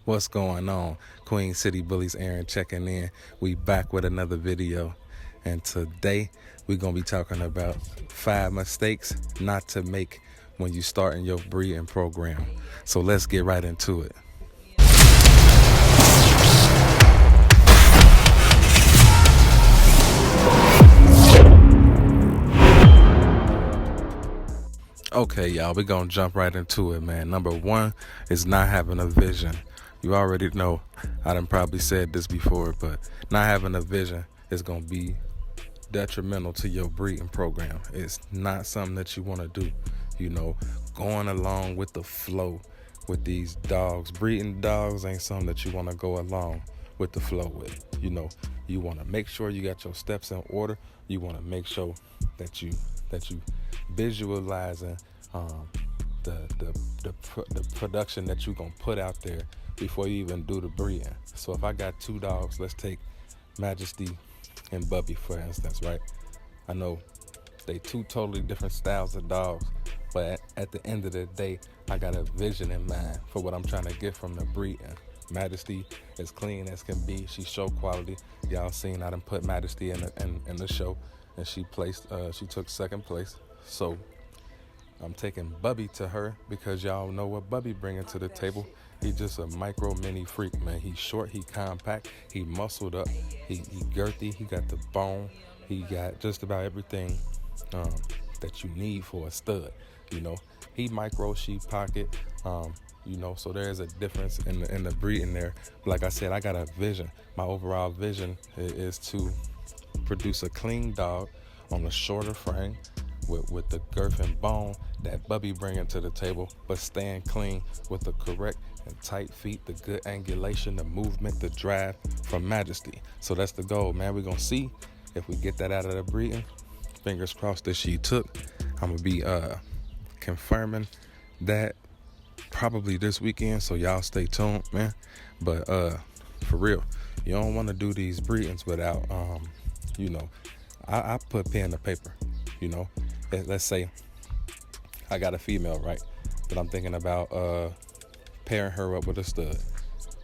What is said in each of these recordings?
What's going on? Queen City Bullies Aaron checking in. We back with another video. And today we're going to be talking about 5 mistakes not to make when you starting your breeding program. So let's get right into it. Okay, y'all, we're going to jump right into it, man. Number 1 is not having a vision. You already know, I done probably said this before, but not having a vision is going to be detrimental to your breeding program. It's not something that you want to do. You know, going along with the flow with these dogs. Breeding dogs ain't something that you want to go along with the flow with. You know, you want to make sure you got your steps in order. You want to make sure that you visualizing the production that you're gonna put out there before you even do the breeding. So if I got 2 dogs, let's take Majesty and Bubby for instance, right? I know they 2 totally different styles of dogs, but at the end of the day, I got a vision in mind for what I'm trying to get from the breeding. Majesty is clean as can be. She show quality. Y'all seen I done put Majesty in the show, and she took 2nd place. So I'm taking Bubby to her because y'all know what Bubby bringing to the table. He's just a micro mini freak, man. He's short, he compact, he muscled up, he girthy, he got the bone, he got just about everything that you need for a stud. You know, he micro sheep pocket. You know, so there's a difference in the breeding there. Like I said, I got a vision. My overall vision is to produce a clean dog on a shorter frame with the girth and bone that Bubby bringing to the table, but staying clean with the correct and tight feet, the good angulation, the movement, the drive from Majesty. So that's the goal, man. We're gonna see if we get that out of the breeding. Fingers crossed that she took. I'm gonna be confirming that probably this weekend, so y'all stay tuned, man. But for real, you don't want to do these breedings without you know, I put pen to paper. You know, let's say I got a female, right, that I'm thinking about pairing her up with a stud,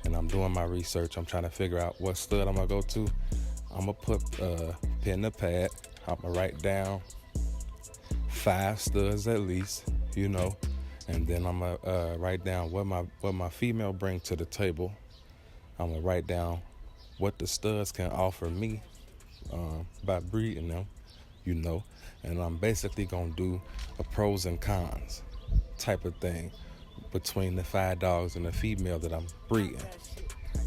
and I'm doing my research. I'm trying to figure out what stud I'm gonna go to. I'm gonna put pen to pad. I'm gonna write down 5 studs at least, you know, and then I'm gonna write down what my female bring to the table. I'm gonna write down what the studs can offer me by breeding them, you know, and I'm basically gonna do a pros and cons type of thing between the 5 dogs and the female that I'm breeding,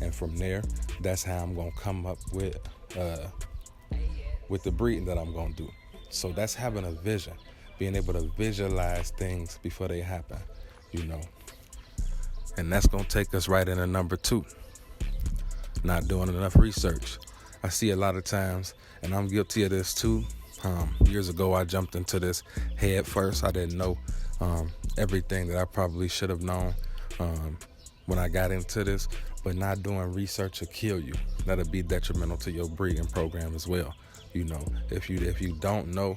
and from there, that's how I'm gonna come up with the breeding that I'm gonna do. So that's having a vision, being able to visualize things before they happen, you know. And that's gonna take us right into number 2, not doing enough research. I see a lot of times, and I'm guilty of this too. Years ago, I jumped into this head first. I didn't know everything that I probably should have known when I got into this, but not doing research will kill you. That'll be detrimental to your breeding program as well. You know, if you don't know,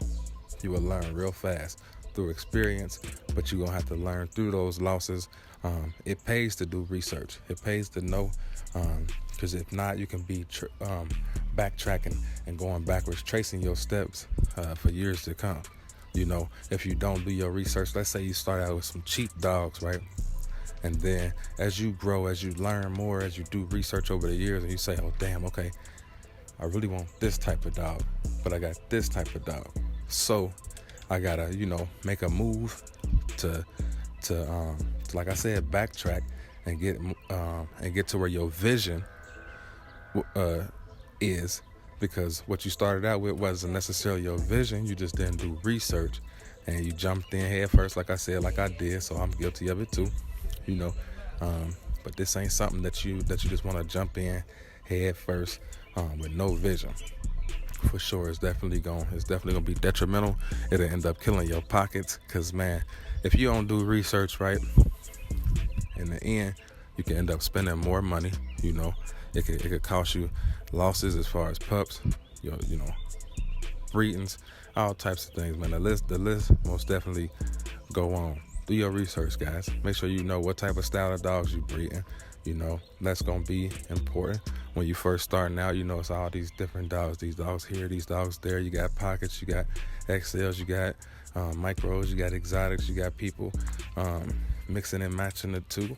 you will learn real fast through experience, but you're gonna have to learn through those losses. It pays to do research. It pays to know, because if not, you can be backtracking and going backwards, tracing your steps for years to come. You know, if you don't do your research, let's say you start out with some cheap dogs, right? And then as you grow, as you learn more, as you do research over the years, and you say, oh, damn, okay, I really want this type of dog, but I got this type of dog. So I gotta, you know, make a move to like I said, backtrack and get to where your vision is, because what you started out with wasn't necessarily your vision. You just didn't do research, and you jumped in head first, like I said, like I did. So I'm guilty of it too, you know. But this ain't something that you just want to jump in head first with no vision. For sure, it's definitely gonna be detrimental. It'll end up killing your pockets, because man, if you don't do research right, in the end, you can end up spending more money. You know, it could cost you losses as far as pups, you know, breedings, all types of things, man. The list most definitely go on. Do your research, guys. Make sure you know what type of style of dogs you breeding. That's going to be important. When you first starting out, it's all these different dogs. These dogs here, these dogs there. You got pockets, you got XLs, you got micros, you got exotics, you got people mixing and matching the two,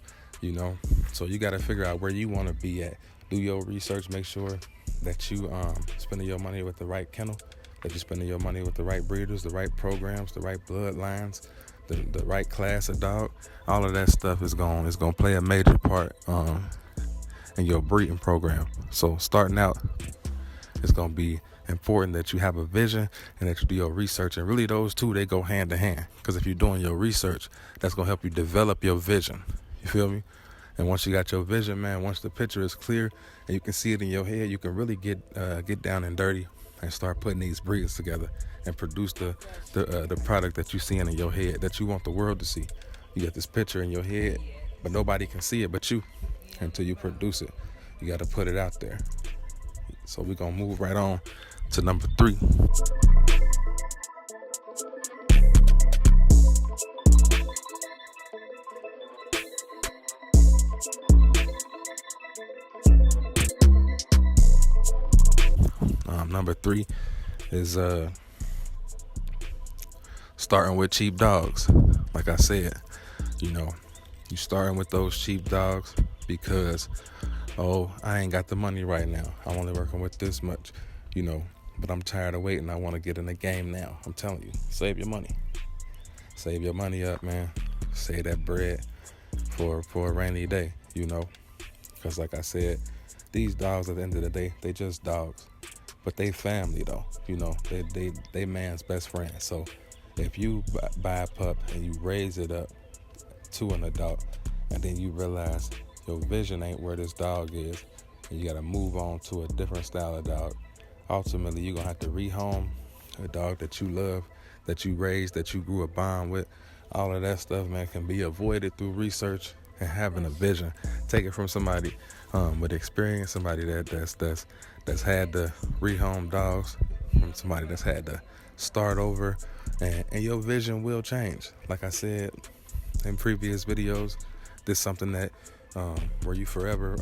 So you got to figure out where you want to be at. Do your research. Make sure that you spending your money with the right kennel, that you're spending your money with the right breeders, the right programs, the right bloodlines, the right class of dog. All of that stuff is going to play a major part in your breeding program. So starting out, it's going to be important that you have a vision and that you do your research. And really those two, they go hand to hand. Because if you're doing your research, that's going to help you develop your vision. You feel me? And once you got your vision, man, once the picture is clear and you can see it in your head, you can really get down and dirty and start putting these breeds together and produce the product that you see in your head, that you want the world to see. You got this picture in your head, but nobody can see it but you until you produce it. You got to put it out there. So we're going to move right on to number 3. Number 3 is starting with cheap dogs. Like I said, you starting with those cheap dogs because, I ain't got the money right now. I'm only working with this much, but I'm tired of waiting. I want to get in the game now. I'm telling you, save your money. Save your money up, man. Save that bread for a rainy day, because like I said, these dogs at the end of the day, they just dogs. But they family though, they man's best friend. So if you buy a pup and you raise it up to an adult, and then you realize your vision ain't where this dog is, and you gotta move on to a different style of dog, ultimately you're gonna have to rehome a dog that you love, that you raised, that you grew a bond with. All of that stuff, man, can be avoided through research and having a vision. Take it from somebody with experience, somebody that's had to rehome dogs, from somebody that's had to start over, and your vision will change. Like I said in previous videos, this is something that where you forever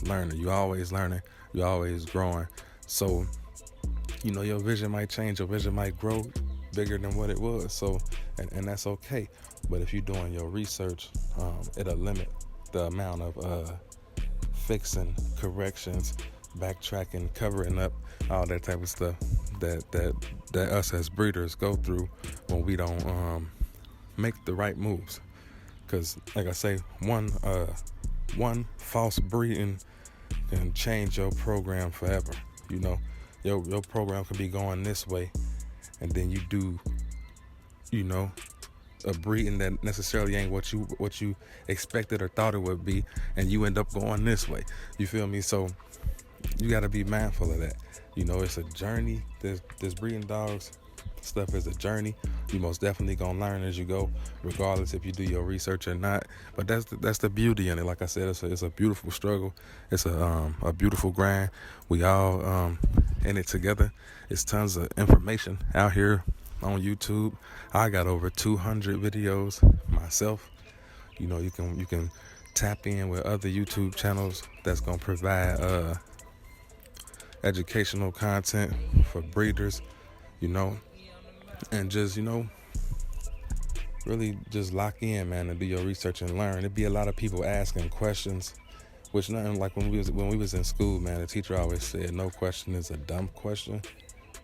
learning. You always learning, you always growing. So your vision might change, your vision might grow bigger than what it was. So and that's okay. But if you're doing your research, it'll limit the amount of fixing, corrections, backtracking, covering up, all that type of stuff that us as breeders go through when we don't make the right moves. Because like I say, one false breeding can change your program forever. Your program could be going this way, and then you do a breeding that necessarily ain't what you expected or thought it would be, and you end up going this way. You feel me? So you got to be mindful of that. It's a journey. This breeding dogs stuff is a journey. You most definitely gonna learn as you go, regardless if you do your research or not. But that's the beauty in it. Like I said, it's a beautiful struggle. It's a beautiful grind. We all in it together. It's tons of information out here on YouTube. I got over 200 videos myself. You can tap in with other YouTube channels that's gonna provide educational content for breeders, and just really just lock in, man, and do your research and learn. There'd be a lot of people asking questions, which nothing like when we was in school, man. The teacher always said no question is a dumb question.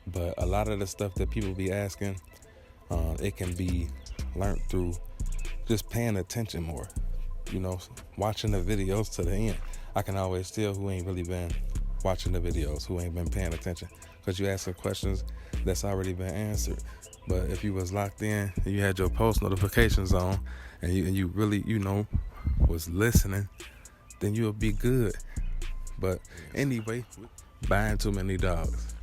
But a lot of the stuff that people be asking, it can be learned through just paying attention more, watching the videos to the end. I can always tell who ain't really been watching the videos, who ain't been paying attention, because you asking questions that's already been answered. But if you was locked in and you had your post notifications on, and you really was listening, then you'll be good. But anyway, buying too many dogs.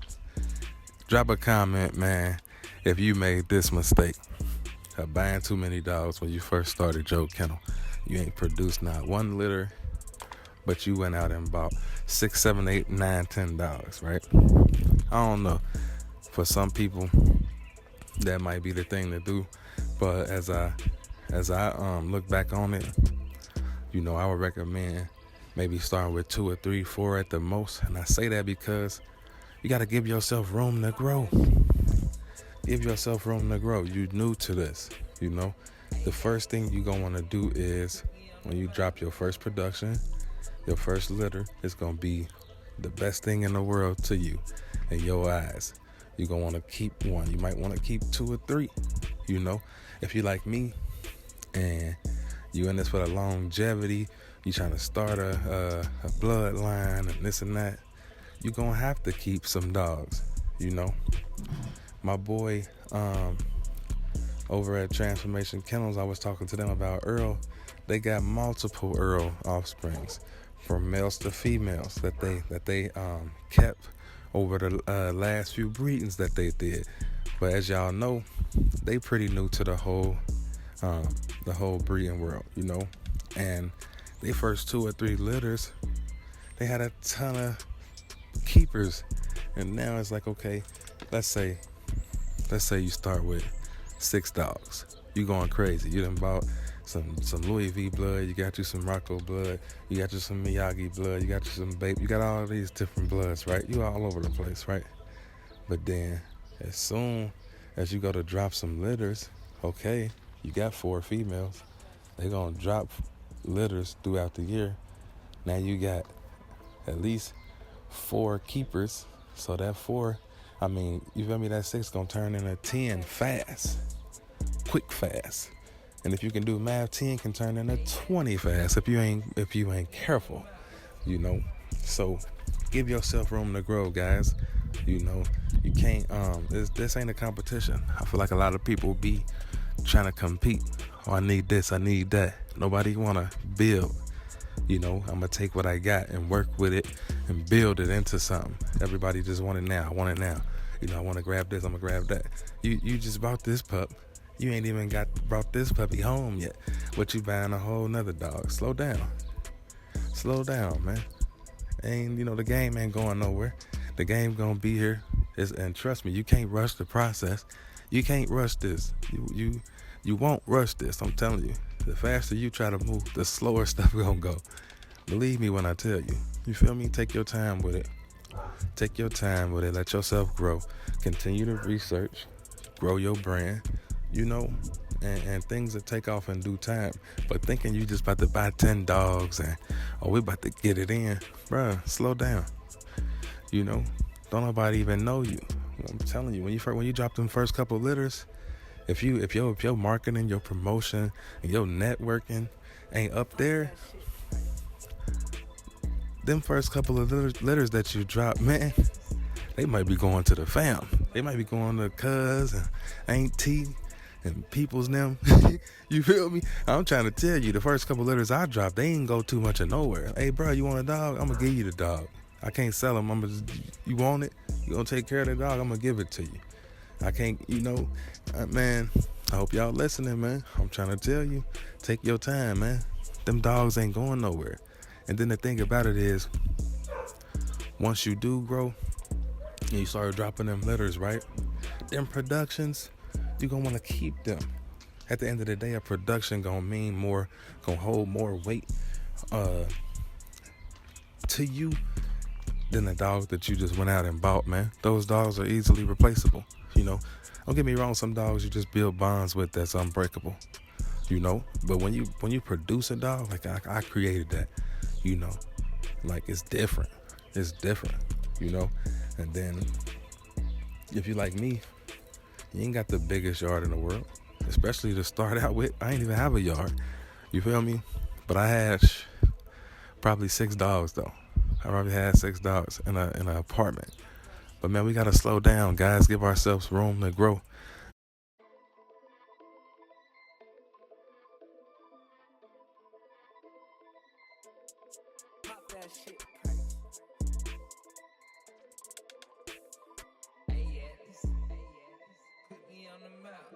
Drop a comment, man, if you made this mistake of buying too many dogs when you first started your kennel. You ain't produced not one litter, but you went out and bought 6, 7, 8, 9, 10 dogs, right? I don't know. For some people, that might be the thing to do. But as I look back on it, I would recommend maybe starting with 2 or 3, 4 at the most. And I say that because you got to give yourself room to grow. Give yourself room to grow. You're new to this, The first thing you're going to want to do is when you drop your first production, your first litter, it's going to be the best thing in the world to you in your eyes. You're going to want to keep one. You might want to keep 2 or 3, If you like me and you in this for the longevity, you trying to start a bloodline and this and that, you're going to have to keep some dogs, My boy over at Transformation Kennels, I was talking to them about Earl. They got multiple Earl offsprings from males to females that they kept over the last few breedings that they did. But as y'all know, they pretty new to the whole breeding world, And they first 2 or 3 litters, they had a ton of keepers, and now it's like, okay, let's say you start with 6 dogs. You going crazy. You done bought some Louis V blood. You got you some Rocco blood. You got you some Miyagi blood. You got you some Bape. You got all these different bloods, right? You all over the place, right? But then as soon as you go to drop some litters, okay, you got 4 females. They're going to drop litters throughout the year. Now you got at least 4 keepers. So that 4, you feel me? That 6 going to turn into 10 fast. Quick fast. And if you can do math, 10 can turn into 20 fast if you ain't careful, So give yourself room to grow, guys. You can't this ain't a competition. I feel like a lot of people be trying to compete. Oh, I need this, I need that. Nobody wanna build. I'm gonna take what I got and work with it and build it into something. Everybody just want it now. I want it now. I want to grab this, I'm gonna grab that. You just bought this pup. You ain't even brought this puppy home yet. But you buying a whole nother dog. Slow down, man. The game ain't going nowhere. The game gonna be here. And trust me, you can't rush the process. You can't rush this. You won't rush this. I'm telling you. The faster you try to move, the slower stuff gonna go. Believe me when I tell you. You feel me? Take your time with it. Let yourself grow. Continue to research. Grow your brand. And things that take off in due time. But thinking you just about to buy 10 dogs and we about to get it in, bruh, slow down. Don't nobody even know you. I'm telling you, when you drop them first couple litters, if your marketing, your promotion, and your networking ain't up there, them first couple of litters that you drop, man, they might be going to the fam. They might be going to cuz and auntie and people's them. You feel me? I'm trying to tell you, the first couple litters I dropped, they ain't go too much of nowhere. Hey, bro, you want a dog? I'm gonna give you the dog. I can't sell them. You want it? You gonna take care of the dog? I'm gonna give it to you. I can't, man. I hope y'all listening, man. I'm trying to tell you, take your time, man. Them dogs ain't going nowhere. And then the thing about it is, once you do grow, and you start dropping them litters, right? Them productions, you gonna want to keep them. At the end of the day, a production gonna mean more, gonna hold more weight to you than a dog that you just went out and bought, man. Those dogs are easily replaceable, Don't get me wrong, some dogs you just build bonds with that's unbreakable, But when you produce a dog, like I created that, like it's different. It's different, And then if you like me, you ain't got the biggest yard in the world, especially to start out with. I ain't even have a yard. You feel me? But I had probably 6 dogs though. I probably had 6 dogs in an apartment. But man, we gotta slow down, guys. Give ourselves room to grow. Pop that shit, price. Hey, yes. Put me on the map.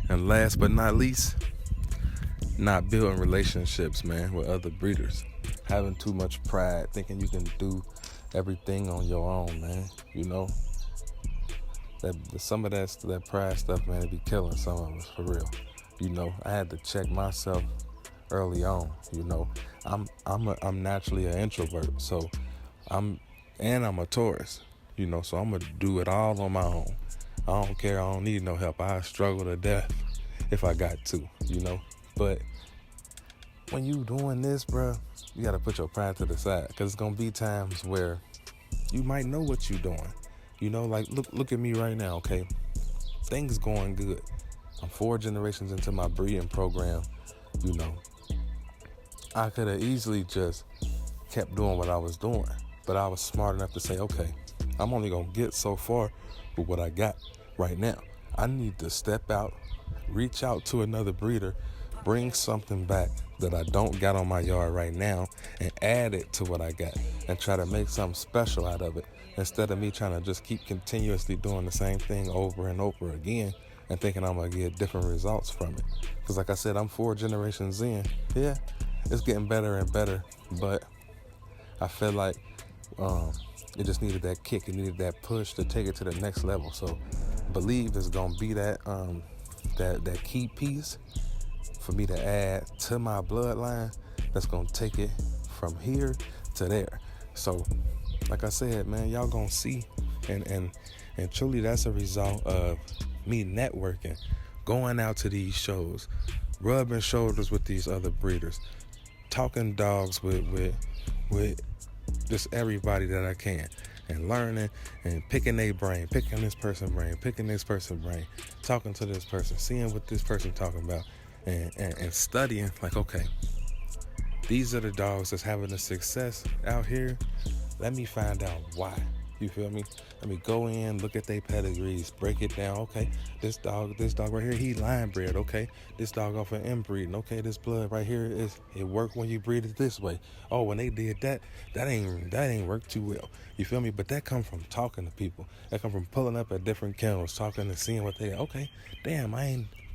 And last but not least, not building relationships, man, with other breeders. Having too much pride, thinking you can do everything on your own, man. You know, that some of that pride stuff, man, it be killing some of us for real. You know, I had to check myself early on. You know, I'm naturally an introvert, so I'm a Taurus. You know, so I'm gonna do it all on my own. I don't care. I don't need no help. I struggle to death if I got to. You know, but when you doing this, bro, you gotta put your pride to the side, because it's gonna be times where you might know what you're doing. You know, like look at me right now, okay? Things going good. I'm 4 generations into my breeding program. You know, I could have easily just kept doing what I was doing, but I was smart enough to say, okay, I'm only gonna get so far with what I got right now. I need to step out, reach out to another breeder, bring something back that I don't got on my yard right now, and add it to what I got and try to make something special out of it, instead of me trying to just keep continuously doing the same thing over and over again and thinking I'm gonna get different results from it. Because like I said, I'm 4 generations in. Yeah, it's getting better and better, but I feel like it just needed that kick. It needed that push to take it to the next level. So believe it's gonna be that that key piece for me to add to my bloodline that's gonna take it from here to there. So like I said, man, y'all gonna see, and truly that's a result of me networking, going out to these shows, rubbing shoulders with these other breeders, talking dogs with just everybody that I can, and learning and picking their brain, picking this person's brain, talking to this person, seeing what this person talking about, and studying, like, okay, these are the dogs that's having the success out here. Let me find out why. You feel me? Let me go in, look at their pedigrees, break it down. Okay, this dog right here, he line bred. Okay, this dog off an inbreeding. Okay, this blood right here it worked when you breed it this way. Oh, when they did that ain't worked too well. You feel me? But that come from talking to people. That come from pulling up at different kennels, talking and seeing what they. Okay, damn,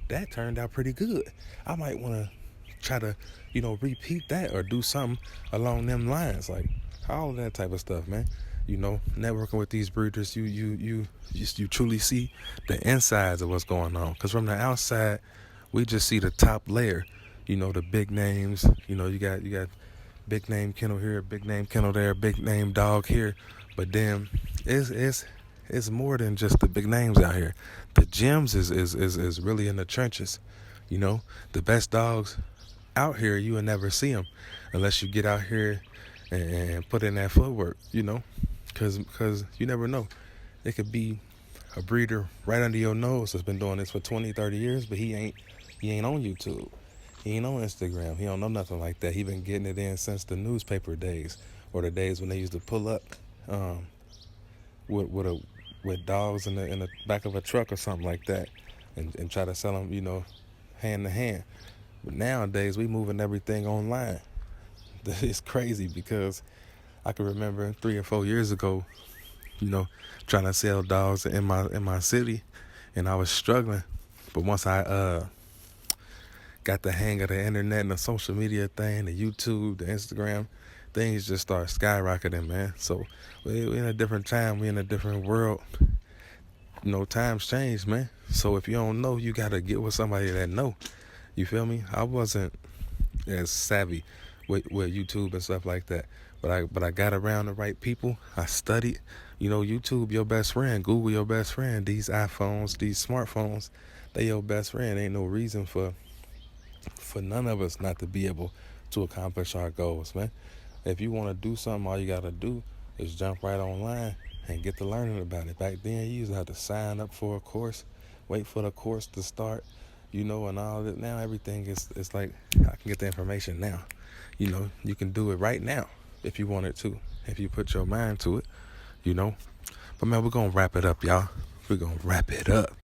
that turned out pretty good. I might want to try to, repeat that or do something along them lines, like all of that type of stuff, man. You know, networking with these breeders, you truly see the insides of what's going on. Because from the outside, we just see the top layer. You know, the big names. You know, you got big name kennel here, big name kennel there, big name dog here. But then it's more than just the big names out here. The gems is really in the trenches. You know, the best dogs out here, you will never see them unless you get out here and put in that footwork. You know. Because you never know. It could be a breeder right under your nose that's been doing this for 20, 30 years, but he ain't on YouTube. He ain't on Instagram. He don't know nothing like that. He been getting it in since the newspaper days, or the days when they used to pull up with dogs in the back of a truck or something like that, and try to sell them, hand to hand. But nowadays we moving everything online. It's crazy, because I can remember 3 or 4 years ago, trying to sell dogs in my city, and I was struggling. But once I got the hang of the internet and the social media thing, the YouTube, the Instagram, things just start skyrocketing, man. So we're in a different time. We're in a different world. Times change, man. So if you don't know, you got to get with somebody that know. You feel me? I wasn't as savvy with YouTube and stuff like that. But I got around the right people. I studied. YouTube your best friend. Google your best friend. These iPhones, these smartphones, they your best friend. Ain't no reason for none of us not to be able to accomplish our goals, man. If you want to do something, all you got to do is jump right online and get to learning about it. Back then, you used to have to sign up for a course, wait for the course to start, and all that. Now everything is like, I can get the information now. You can do it right now if you wanted to, if you put your mind to it, But man, we're going to wrap it up, y'all. We're going to wrap it up.